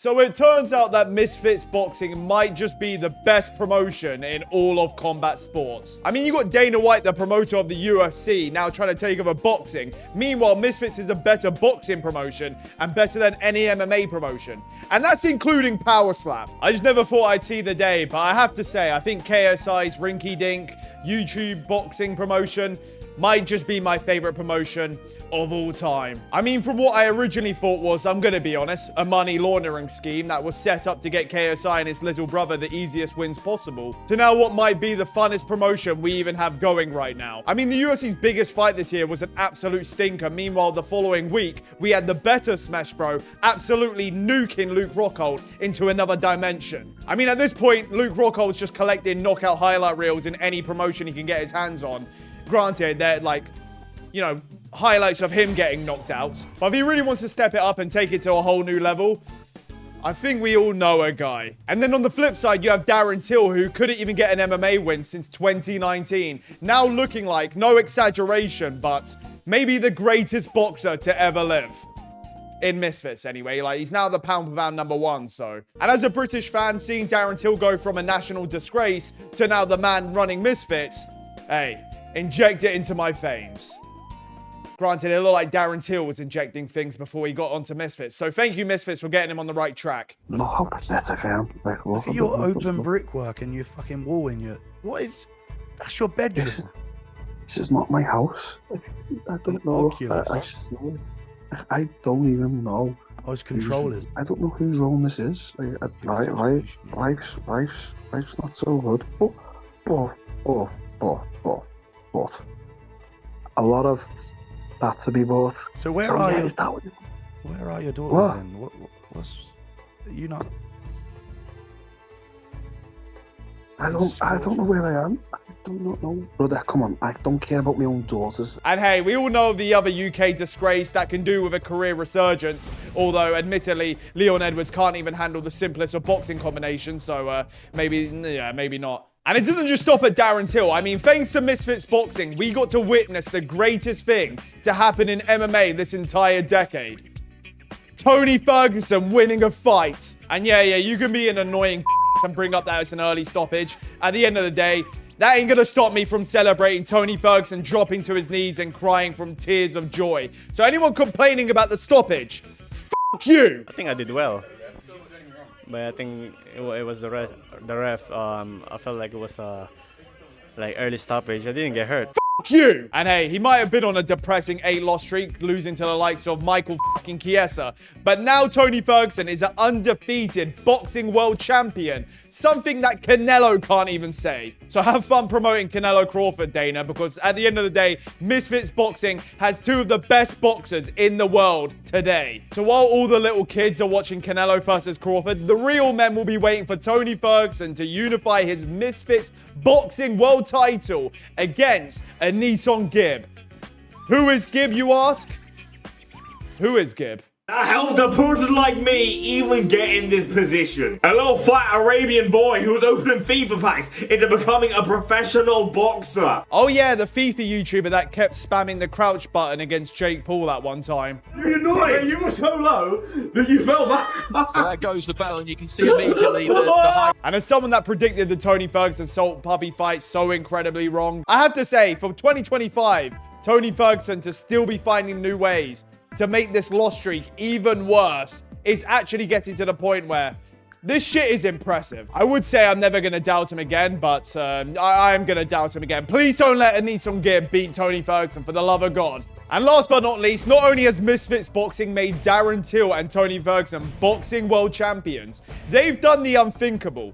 So it turns out that Misfits Boxing might just be the best promotion in all of combat sports. I mean, you got Dana White, the promoter of the UFC, now trying to take over boxing. Meanwhile, Misfits is a better boxing promotion and better than any MMA promotion. And that's including Power Slam. I just never thought I'd see the day, but I have to say, I think KSI's rinky-dink YouTube boxing promotion might just be my favorite promotion of all time. I mean, from what I originally thought was, I'm gonna be honest, a money laundering scheme that was set up to get KSI and his little brother the easiest wins possible, to now what might be the funnest promotion we even have going right now. I mean, the UFC's biggest fight this year was an absolute stinker. Meanwhile, the following week, we had the better Smash Bro absolutely nuking Luke Rockhold into another dimension. I mean, at this point, Luke Rockhold's just collecting knockout highlight reels in any promotion he can get his hands on. Granted, they're like, you know, highlights of him getting knocked out. But if he really wants to step it up and take it to a whole new level, I think we all know a guy. And then on the flip side, you have Darren Till, who couldn't even get an MMA win since 2019. Now looking like, no exaggeration, but maybe the greatest boxer to ever live. In Misfits, anyway. Like, he's now the pound-for-pound #1, so. And as a British fan, seeing Darren Till go from a national disgrace to now the man running Misfits, hey, inject it into my veins. Granted, it looked like Darren Till was injecting things before he got onto Misfits. So thank you, Misfits, for getting him on the right track. Look how pathetic I am. Like, look at your open brickwork and your fucking wall in your... What is... That's your bedroom. This is not my house. I don't know. I don't even know. Those controllers. I don't know whose room this is. Like, life's not so good. But a lot of that to be bought. So where are you? Where are your daughters then? What's you not? I don't know where I am. I don't know. Brother, come on. I don't care about my own daughters. And hey, we all know of the other UK disgrace that can do with a career resurgence. Although, admittedly, Leon Edwards can't even handle the simplest of boxing combinations. So maybe not. And it doesn't just stop at Darren Till. I mean, thanks to Misfits Boxing, we got to witness the greatest thing to happen in MMA this entire decade. Tony Ferguson winning a fight. And yeah, you can be an annoying and bring up that as an early stoppage. At the end of the day, that ain't gonna stop me from celebrating Tony Ferguson dropping to his knees and crying from tears of joy. So anyone complaining about the stoppage, fuck you! I think I did well. But I think it was the ref. I felt like it was like early stoppage. I didn't get hurt. Fuck you! And hey, he might have been on a depressing 8-loss streak, losing to the likes of Michael fucking Chiesa. But now Tony Ferguson is an undefeated boxing world champion. Something that Canelo can't even say. So have fun promoting Canelo Crawford, Dana, because at the end of the day, Misfits Boxing has two of the best boxers in the world today. So while all the little kids are watching Canelo versus Crawford, the real men will be waiting for Tony Ferguson to unify his Misfits Boxing world title against a Nissan Gibb. Who is Gibb, you ask? Who is Gibb? I helped a person like me even get in this position. A little fat Arabian boy who was opening FIFA packs into becoming a professional boxer. Oh yeah, the FIFA YouTuber that kept spamming the crouch button against Jake Paul that one time. You're annoying. You were so low that you fell back. So there goes the bell and you can see immediately the high. And as someone that predicted the Tony Ferguson Salt Puppy fight so incredibly wrong, I have to say, for 2025, Tony Ferguson to still be finding new ways to make this loss streak even worse is actually getting to the point where this shit is impressive. I would say I'm never going to doubt him again, but I am going to doubt him again. Please don't let a Nissan Gibb beat Tony Ferguson, for the love of God. And last but not least, not only has Misfits Boxing made Darren Till and Tony Ferguson boxing world champions, they've done the unthinkable.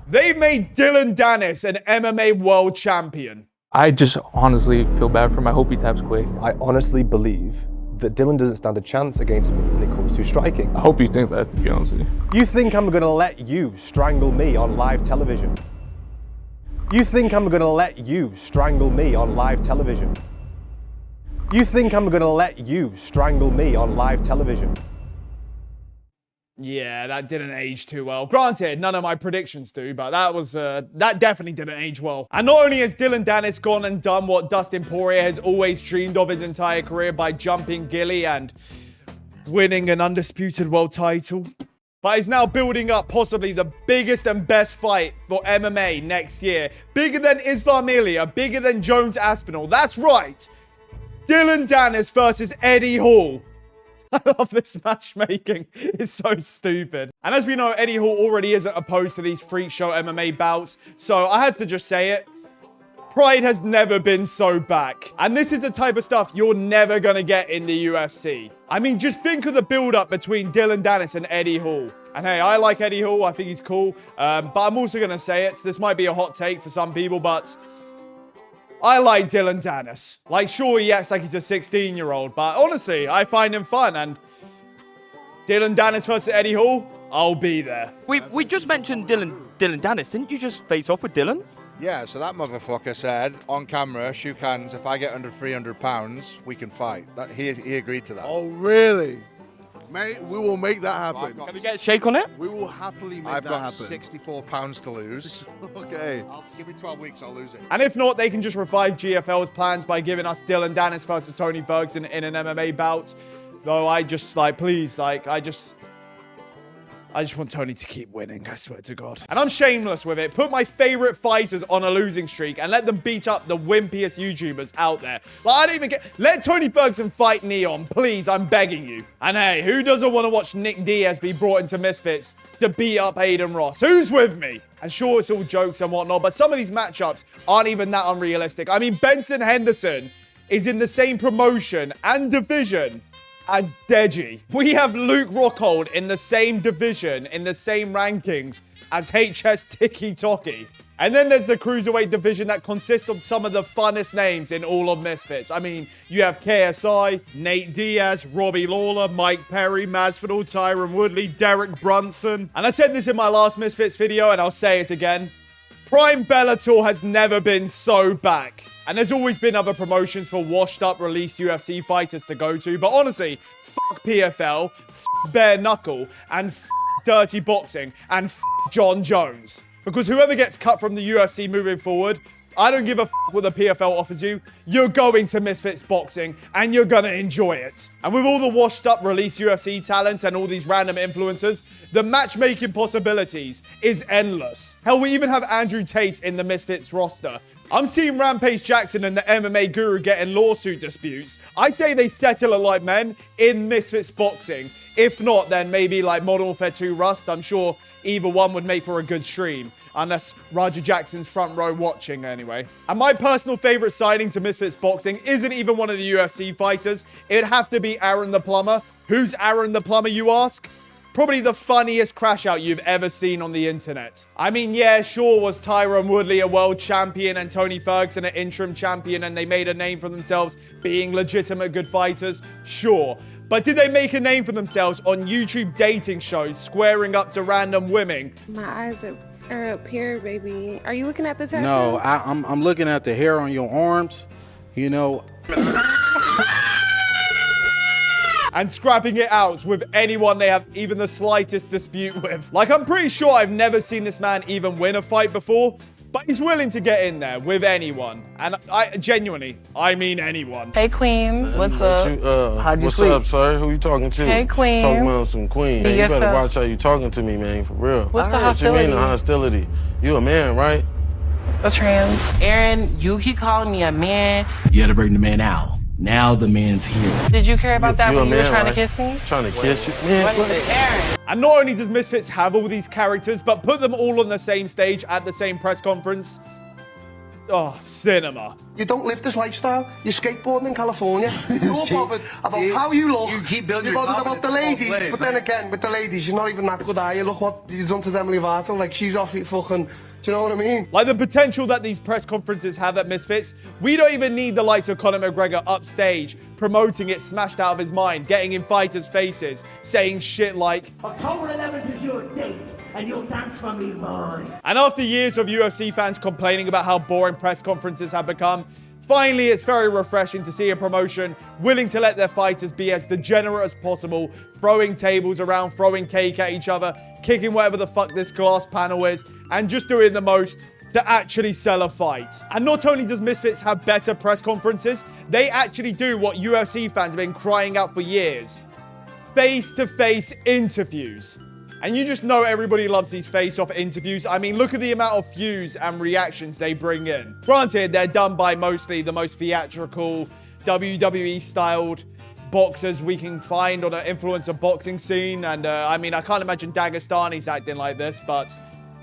They've made Dylan Danis an MMA world champion. I just honestly feel bad for him. I hope he taps quick. I honestly believe that Dylan doesn't stand a chance against me when it comes to striking. I hope you think that, to be honest with you. You think I'm gonna let you strangle me on live television? You think I'm gonna let you strangle me on live television? You think I'm gonna let you strangle me on live television? Yeah, that didn't age too well. Granted, none of my predictions do, but that definitely didn't age well. And not only has Dylan Danis gone and done what Dustin Poirier has always dreamed of his entire career by jumping Gilly and winning an undisputed world title, but is now building up possibly the biggest and best fight for MMA next year. Bigger than Islam Ilya, bigger than Jones Aspinall. That's right. Dylan Danis versus Eddie Hall. I love this matchmaking. It's so stupid. And as we know, Eddie Hall already isn't opposed to these freak show MMA bouts, so I had to just say it. Pride has never been so back. And this is the type of stuff you're never going to get in the UFC. I mean, just think of the build-up between Dylan Danis and Eddie Hall. And hey, I like Eddie Hall. I think he's cool. But I'm also going to say it. This might be a hot take for some people, but I like Dylan Danis. Like, sure, he acts like he's a 16-year-old, but honestly, I find him fun. And Dylan Danis versus Eddie Hall, I'll be there. We just mentioned Dylan Danis. Didn't you just face off with Dylan? Yeah, so that motherfucker said on camera, shook hands, if I get under 300 pounds, we can fight. He agreed to that. Oh, really? Mate, we will make that happen. Can we get a shake on it? We will happily make I've that got happen. 64 pounds to lose. Okay. Give me 12 weeks, I'll lose it. And if not, they can just revive GFL's plans by giving us Dylan Danis versus Tony Ferguson in an MMA bout. Though I just, like, please, like, I just want Tony to keep winning, I swear to God. And I'm shameless with it. Put my favorite fighters on a losing streak and let them beat up the wimpiest YouTubers out there. Like, I don't even get... Let Tony Ferguson fight Neon, please. I'm begging you. And hey, who doesn't want to watch Nick Diaz be brought into Misfits to beat up Aiden Ross? Who's with me? And sure, it's all jokes and whatnot, but some of these matchups aren't even that unrealistic. I mean, Benson Henderson is in the same promotion and division as Deji. We have Luke Rockhold in the same division, in the same rankings as HS Tiki Toki. And then there's the cruiserweight division that consists of some of the funnest names in all of Misfits. I mean, you have KSI, Nate Diaz, Robbie Lawler, Mike Perry, Masvidal, Tyron Woodley, Derek Brunson. And I said this in my last Misfits video, and I'll say it again. Prime Bellator has never been so back. And there's always been other promotions for washed-up, released UFC fighters to go to. But honestly, fuck PFL, fuck Bare Knuckle, and fuck Dirty Boxing, and fuck John Jones. Because whoever gets cut from the UFC moving forward, I don't give a fuck what the PFL offers you. You're going to Misfits Boxing, and you're gonna enjoy it. And with all the washed-up, released UFC talents and all these random influencers, the matchmaking possibilities is endless. Hell, we even have Andrew Tate in the Misfits roster. I'm seeing Rampage Jackson and the MMA Guru getting lawsuit disputes. I say they settle it like men in Misfits Boxing. If not, then maybe like Modern Warfare 2 Rust. I'm sure either one would make for a good stream. Unless Roger Jackson's front row watching anyway. And my personal favorite signing to Misfits Boxing isn't even one of the UFC fighters. It'd have to be Aaron the Plumber. Who's Aaron the Plumber, you ask? Probably the funniest crash out you've ever seen on the internet. I mean, yeah, sure, was Tyron Woodley a world champion and Tony Ferguson an interim champion and they made a name for themselves being legitimate good fighters? Sure. But did they make a name for themselves on YouTube dating shows, squaring up to random women? My eyes are up here, baby. Are you looking at the tattoo? No, I'm looking at the hair on your arms, you know. And scrapping it out with anyone they have even the slightest dispute with. Like, I'm pretty sure I've never seen this man even win a fight before, but he's willing to get in there with anyone. And I genuinely, I mean anyone. Hey, Queen. What's up? How'd you sleep? What's up, sir? Who you talking to? Hey, Queen. Talking about some Queen. Man, you better watch how you talking to me, man, for real. What's the hostility? What you mean the hostility? You a man, right? A trans. Aaron, you keep calling me a man. You had to bring the man out. Now the man's here. Did you care about that when you were trying to kiss me? Trying to kiss you? Man, Aaron. And not only does Misfits have all these characters, but put them all on the same stage at the same press conference. Oh, cinema. You don't live this lifestyle. You're skateboarding in California. You're bothered about how you look. You keep building you're bothered about the ladies. But then again, with the ladies, you're not even that good, are you? Look what you've done to Emily Vartel. Like, she's off it fucking... Do you know what I mean? Like the potential that these press conferences have at Misfits, we don't even need the likes of Conor McGregor upstage, promoting it smashed out of his mind, getting in fighters' faces, saying shit like, October 11th is your date, and you'll dance for me, boy. And after years of UFC fans complaining about how boring press conferences have become, finally it's very refreshing to see a promotion willing to let their fighters be as degenerate as possible, throwing tables around, throwing cake at each other, kicking whatever the fuck this glass panel is, and just doing the most to actually sell a fight. And not only does Misfits have better press conferences, they actually do what UFC fans have been crying out for years. Face-to-face interviews. And you just know everybody loves these face-off interviews. I mean, look at the amount of views and reactions they bring in. Granted, they're done by mostly the most theatrical, WWE-styled boxers we can find on an influencer boxing scene. And, I mean, I can't imagine Dagestani's acting like this, but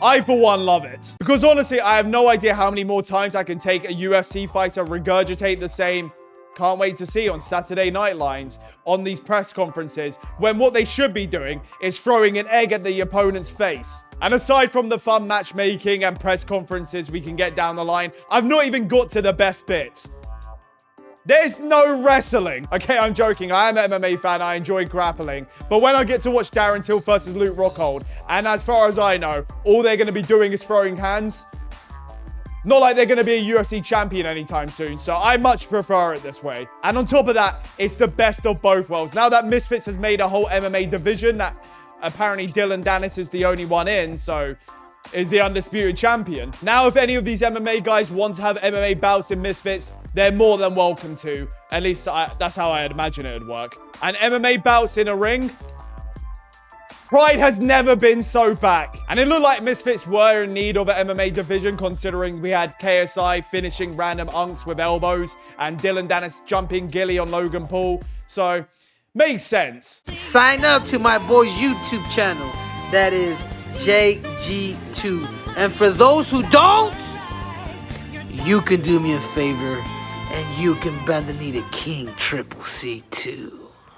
I, for one, love it. Because, honestly, I have no idea how many more times I can take a UFC fighter regurgitate the same "can't wait to see" on Saturday night lines on these press conferences, when what they should be doing is throwing an egg at the opponent's face. And aside from the fun matchmaking and press conferences we can get down the line, I've not even got to the best bit. There's no wrestling. Okay, I'm joking. I am an MMA fan. I enjoy grappling. But when I get to watch Darren Till versus Luke Rockhold, and as far as I know, all they're going to be doing is throwing hands, not like they're going to be a UFC champion anytime soon, so I much prefer it this way. And on top of that, it's the best of both worlds. Now that Misfits has made a whole MMA division that apparently Dylan Danis is the only one in, so is the undisputed champion. Now, if any of these MMA guys want to have MMA bouts in Misfits, they're more than welcome to. At least that's how I'd imagine it would work. And MMA bouts in a ring, Pride has never been so back. And it looked like Misfits were in need of an MMA division, considering we had KSI finishing random unks with elbows and Dylan Danis jumping Gilly on Logan Paul. So, makes sense. Sign up to my boy's YouTube channel. That is JG2. And for those who don't, you can do me a favor and you can bend the knee to King Triple C2.